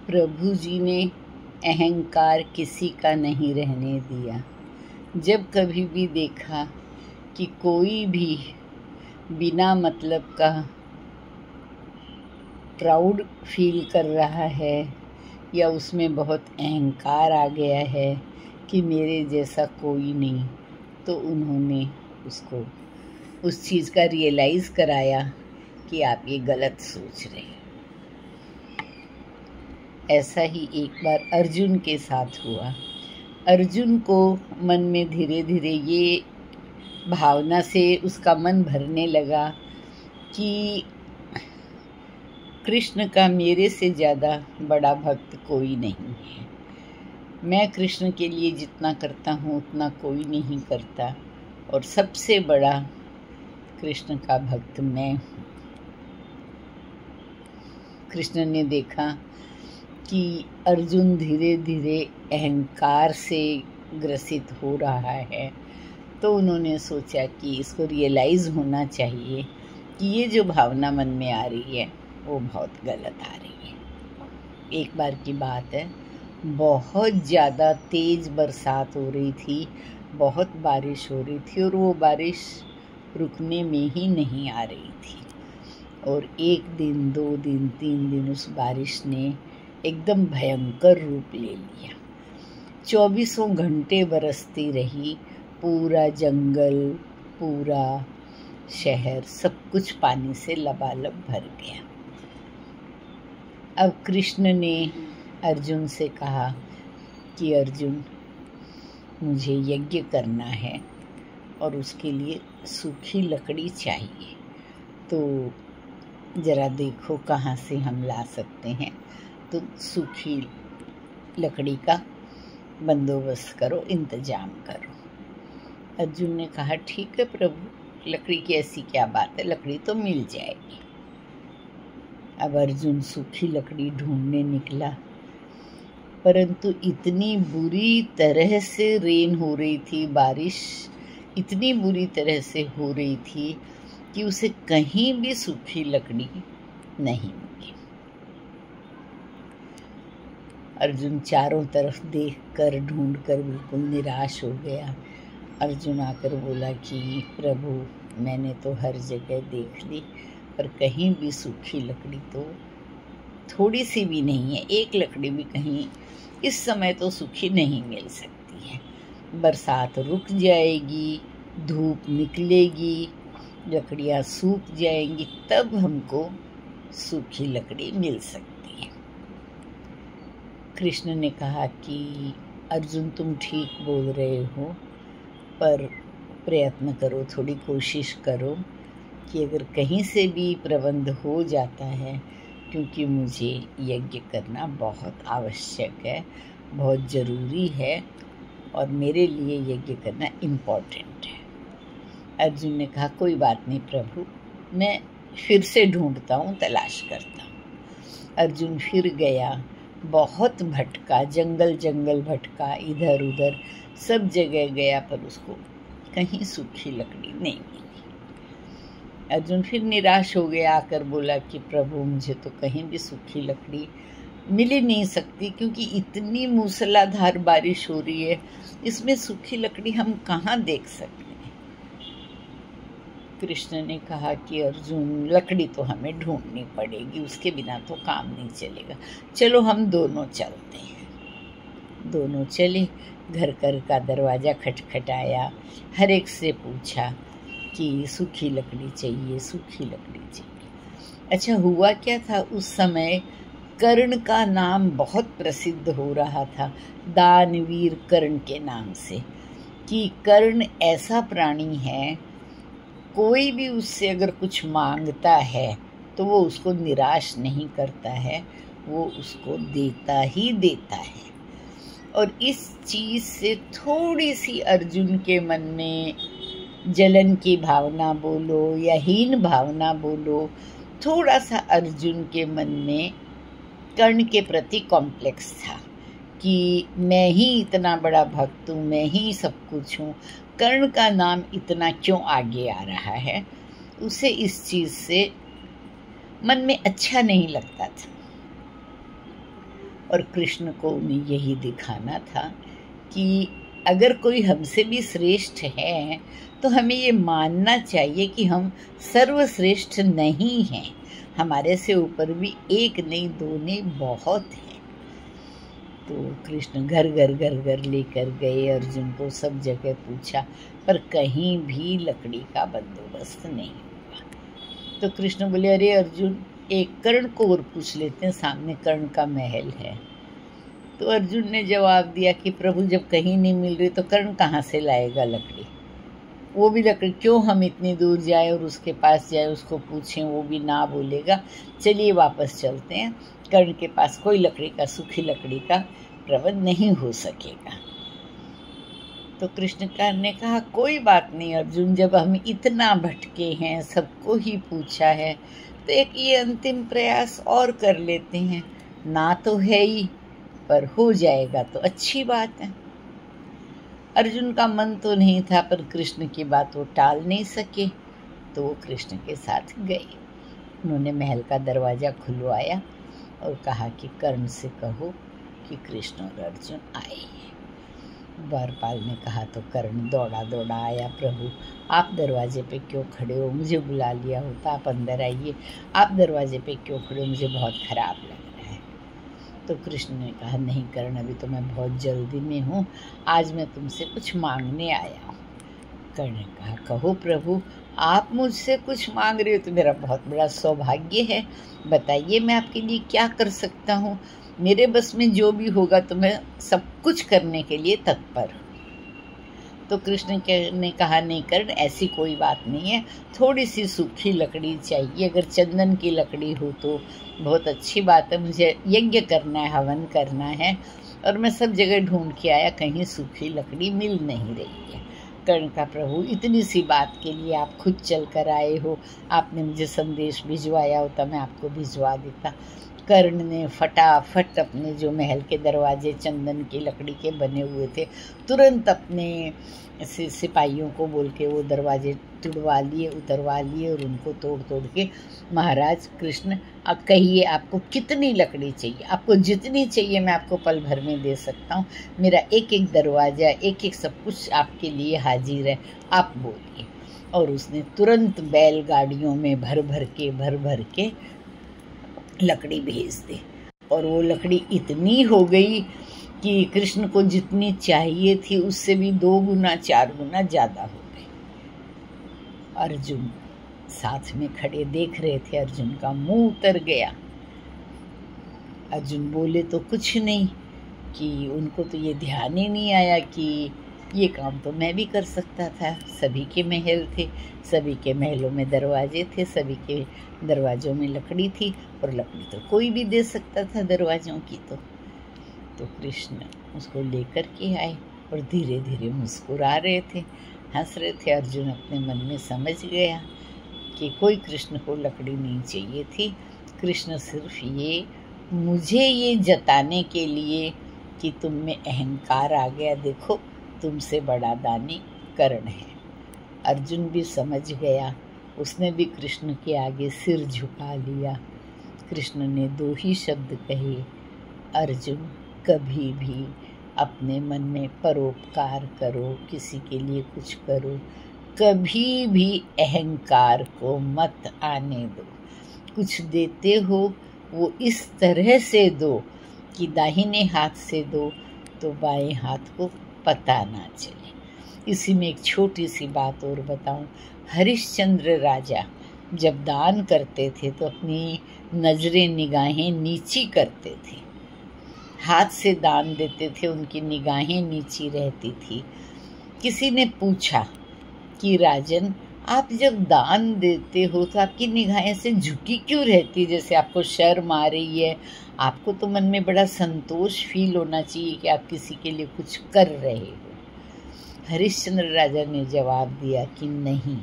प्रभु जी ने अहंकार किसी का नहीं रहने दिया। जब कभी भी देखा कि कोई भी बिना मतलब का प्राउड फील कर रहा है या उसमें बहुत अहंकार आ गया है कि मेरे जैसा कोई नहीं, तो उन्होंने उसको उस चीज़ का रियलाइज़ कराया कि आप ये गलत सोच रहे हैं। ऐसा ही एक बार अर्जुन के साथ हुआ। अर्जुन को मन में धीरे धीरे ये भावना से उसका मन भरने लगा कि कृष्ण का मेरे से ज़्यादा बड़ा भक्त कोई नहीं है। मैं कृष्ण के लिए जितना करता हूँ उतना कोई नहीं करता, और सबसे बड़ा कृष्ण का भक्त मैं हूँ। कृष्ण ने देखा कि अर्जुन धीरे धीरे अहंकार से ग्रसित हो रहा है, तो उन्होंने सोचा कि इसको रियलाइज़ होना चाहिए कि ये जो भावना मन में आ रही है वो बहुत गलत आ रही है। एक बार की बात है, बहुत ज़्यादा तेज़ बरसात हो रही थी, बहुत बारिश हो रही थी, और वो बारिश रुकने में ही नहीं आ रही थी। और 1 दिन 2 दिन 3 दिन उस बारिश ने एकदम भयंकर रूप ले लिया। 24 घंटे बरसती रही। पूरा जंगल, पूरा शहर, सब कुछ पानी से लबालब भर गया। अब कृष्ण ने अर्जुन से कहा कि अर्जुन, मुझे यज्ञ करना है और उसके लिए सूखी लकड़ी चाहिए, तो ज़रा देखो कहाँ से हम ला सकते हैं, तो सूखी लकड़ी का बंदोबस्त करो, इंतजाम करो। अर्जुन ने कहा ठीक है प्रभु, लकड़ी की ऐसी क्या बात है, लकड़ी तो मिल जाएगी। अब अर्जुन सूखी लकड़ी ढूंढने निकला, परंतु इतनी बुरी तरह से रेन हो रही थी, बारिश इतनी बुरी तरह से हो रही थी कि उसे कहीं भी सूखी लकड़ी नहीं मिली। अर्जुन चारों तरफ देखकर, ढूंढकर बिल्कुल निराश हो गया। अर्जुन आकर बोला कि प्रभु, मैंने तो हर जगह देख ली, पर कहीं भी सूखी लकड़ी तो थोड़ी सी भी नहीं है, एक लकड़ी भी कहीं इस समय तो सूखी नहीं मिल सकती है। बरसात रुक जाएगी, धूप निकलेगी, लकड़ियाँ सूख जाएंगी, तब हमको सूखी लकड़ी मिल सकती है। कृष्ण ने कहा कि अर्जुन, तुम ठीक बोल रहे हो, पर प्रयत्न करो, थोड़ी कोशिश करो कि अगर कहीं से भी प्रबंध हो जाता है, क्योंकि मुझे यज्ञ करना बहुत आवश्यक है, बहुत ज़रूरी है, और मेरे लिए यज्ञ करना इम्पोर्टेंट है। अर्जुन ने कहा कोई बात नहीं प्रभु, मैं फिर से ढूंढता हूँ, तलाश करता हूँ। अर्जुन फिर गया, बहुत भटका, जंगल जंगल भटका, इधर उधर सब जगह गया, पर उसको कहीं सूखी लकड़ी नहीं मिली। अर्जुन फिर निराश हो गया, आकर बोला कि प्रभु, मुझे तो कहीं भी सूखी लकड़ी मिल ही नहीं सकती, क्योंकि इतनी मूसलाधार बारिश हो रही है, इसमें सूखी लकड़ी हम कहाँ देख सकते हैं। कृष्ण ने कहा कि अर्जुन, लकड़ी तो हमें ढूंढनी पड़ेगी, उसके बिना तो काम नहीं चलेगा, चलो हम दोनों चलते हैं। दोनों चले, घर का दरवाज़ा खटखटाया, हर एक से पूछा कि सूखी लकड़ी चाहिए, सूखी लकड़ी चाहिए। अच्छा, हुआ क्या था उस समय, कर्ण का नाम बहुत प्रसिद्ध हो रहा था, दानवीर कर्ण के नाम से, कि कर्ण ऐसा प्राणी है, कोई भी उससे अगर कुछ मांगता है तो वो उसको निराश नहीं करता है, वो उसको देता ही देता है। और इस चीज़ से थोड़ी सी अर्जुन के मन में जलन की भावना बोलो या हीन भावना बोलो, थोड़ा सा अर्जुन के मन में कर्ण के प्रति कॉम्प्लेक्स था कि मैं ही इतना बड़ा भक्त हूँ, मैं ही सब कुछ हूँ, कर्ण का नाम इतना क्यों आगे आ रहा है। उसे इस चीज़ से मन में अच्छा नहीं लगता था। और कृष्ण को उन्हें यही दिखाना था कि अगर कोई हमसे भी श्रेष्ठ है तो हमें ये मानना चाहिए कि हम सर्वश्रेष्ठ नहीं हैं। हमारे से ऊपर भी एक नहीं दो नहीं बहुत हैं। तो कृष्ण घर घर घर घर लेकर गए, अर्जुन को सब जगह पूछा पर कहीं भी लकड़ी का बंदोबस्त नहीं हुआ। तो कृष्ण बोले, अरे अर्जुन, एक कर्ण को और पूछ लेते हैं, सामने कर्ण का महल है। तो अर्जुन ने जवाब दिया कि प्रभु जब कहीं नहीं मिल रही तो कर्ण कहाँ से लाएगा लकड़ी, वो भी लकड़ी, क्यों हम इतनी दूर जाए और उसके पास जाए, उसको पूछें, वो भी ना बोलेगा। चलिए वापस चलते हैं, कर्ण के पास कोई लकड़ी का, सूखी लकड़ी का प्रबंध नहीं हो सकेगा। तो कृष्ण ने कहा, कोई बात नहीं अर्जुन, जब हम इतना भटके हैं, सबको ही पूछा है, तो एक ये अंतिम प्रयास और कर लेते हैं। ना तो है ही, पर हो जाएगा तो अच्छी बात है। अर्जुन का मन तो नहीं था, पर कृष्ण की बात वो टाल नहीं सके, तो वो कृष्ण के साथ गए। उन्होंने महल का दरवाज़ा खुलवाया और कहा कि कर्ण से कहो कि कृष्ण और अर्जुन आए हैं। द्वारपाल ने कहा तो कर्ण दौड़ा दौड़ा आया, प्रभु आप दरवाजे पे क्यों खड़े हो, मुझे बुला लिया होता, आप अंदर आइए, आप दरवाजे पे क्यों खड़े हो, मुझे बहुत खराब लग रहा है। तो कृष्ण ने कहा, नहीं कर्ण, अभी तो मैं बहुत जल्दी में हूँ, आज मैं तुमसे कुछ मांगने आया हूँ। कर्ण ने कहा, कहो प्रभु, आप मुझसे कुछ मांग रहे हो तो मेरा बहुत बड़ा सौभाग्य है, बताइए मैं आपके लिए क्या कर सकता हूँ। मेरे बस में जो भी होगा तो मैं सब कुछ करने के लिए तत्पर हूँ। तो कृष्ण ने कहा, नहीं कर्ण, ऐसी कोई बात नहीं है, थोड़ी सी सूखी लकड़ी चाहिए, अगर चंदन की लकड़ी हो तो बहुत अच्छी बात है, मुझे यज्ञ करना है, हवन करना है, और मैं सब जगह ढूंढ के आया, कहीं सूखी लकड़ी मिल नहीं रही है। कर्ण का, प्रभु इतनी सी बात के लिए आप खुद चल कर आए हो, आपने मुझे संदेश भिजवाया होता मैं आपको भिजवा देता। कर्ण ने फटाफट अपने जो महल के दरवाजे चंदन की लकड़ी के बने हुए थे, तुरंत अपने सिपाहियों को बोल के वो दरवाजे तुड़वा लिए, उतरवा लिए और उनको तोड़ तोड़ के, महाराज कृष्ण अब कहिए आपको कितनी लकड़ी चाहिए, आपको जितनी चाहिए मैं आपको पल भर में दे सकता हूँ, मेरा एक एक दरवाज़ा, एक एक सब कुछ आपके लिए हाजिर है, आप बोलिए। और उसने तुरंत बैलगाड़ियों में भर भर के लकड़ी भेज दी, और वो लकड़ी इतनी हो गई कि कृष्ण को जितनी चाहिए थी उससे भी 2 गुना 4 गुना ज़्यादा हो गई। अर्जुन साथ में खड़े देख रहे थे, अर्जुन का मुंह उतर गया। अर्जुन बोले तो कुछ नहीं, कि उनको तो ये ध्यान ही नहीं आया कि ये काम तो मैं भी कर सकता था। सभी के महल थे, सभी के महलों में दरवाजे थे, सभी के दरवाज़ों में लकड़ी थी, और लकड़ी तो कोई भी दे सकता था दरवाज़ों की। तो कृष्ण उसको लेकर के आए और धीरे धीरे मुस्कुरा रहे थे, हंस रहे थे। अर्जुन अपने मन में समझ गया कि कोई कृष्ण को लकड़ी नहीं चाहिए थी, कृष्ण सिर्फ ये मुझे ये जताने के लिए कि तुम में अहंकार आ गया, देखो तुमसे बड़ा दानी कर्ण है। अर्जुन भी समझ गया, उसने भी कृष्ण के आगे सिर झुका लिया। कृष्ण ने 2 ही शब्द कहे, अर्जुन कभी भी अपने मन में परोपकार करो, किसी के लिए कुछ करो, कभी भी अहंकार को मत आने दो। कुछ देते हो वो इस तरह से दो कि दाहिने हाथ से दो तो बाएं हाथ को पता ना चले। इसी में एक छोटी सी बात और बताऊं, हरिश्चंद्र राजा जब दान करते थे तो अपनी नजरें निगाहें नीची करते थे, हाथ से दान देते थे, उनकी निगाहें नीची रहती थी। किसी ने पूछा कि राजन, आप जब दान देते हो तो आपकी निगाहें से झुकी क्यों रहती, जैसे आपको शर्म आ रही है, आपको तो मन में बड़ा संतोष फील होना चाहिए कि आप किसी के लिए कुछ कर रहे हो। हरिश्चंद्र राजा ने जवाब दिया कि नहीं,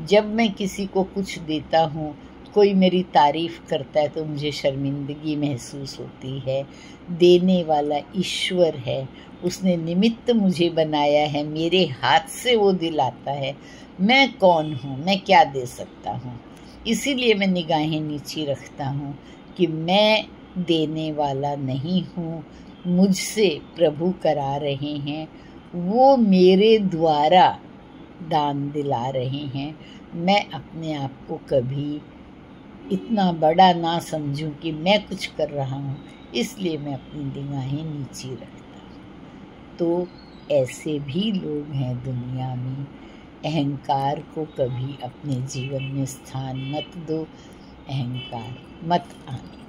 जब मैं किसी को कुछ देता हूँ, कोई मेरी तारीफ करता है तो मुझे शर्मिंदगी महसूस होती है। देने वाला ईश्वर है, उसने निमित्त मुझे बनाया है, मेरे हाथ से वो दिलाता है, मैं कौन हूँ, मैं क्या दे सकता हूँ। इसीलिए मैं निगाहें नीची रखता हूँ कि मैं देने वाला नहीं हूँ, मुझसे प्रभु करा रहे हैं, वो मेरे द्वारा दान दिला रहे हैं। मैं अपने आप को कभी इतना बड़ा ना समझूं कि मैं कुछ कर रहा हूँ, इसलिए मैं अपनी निगाहें नीचे रखता हूँ। तो ऐसे भी लोग हैं दुनिया में। अहंकार को कभी अपने जीवन में स्थान मत दो, अहंकार मत आने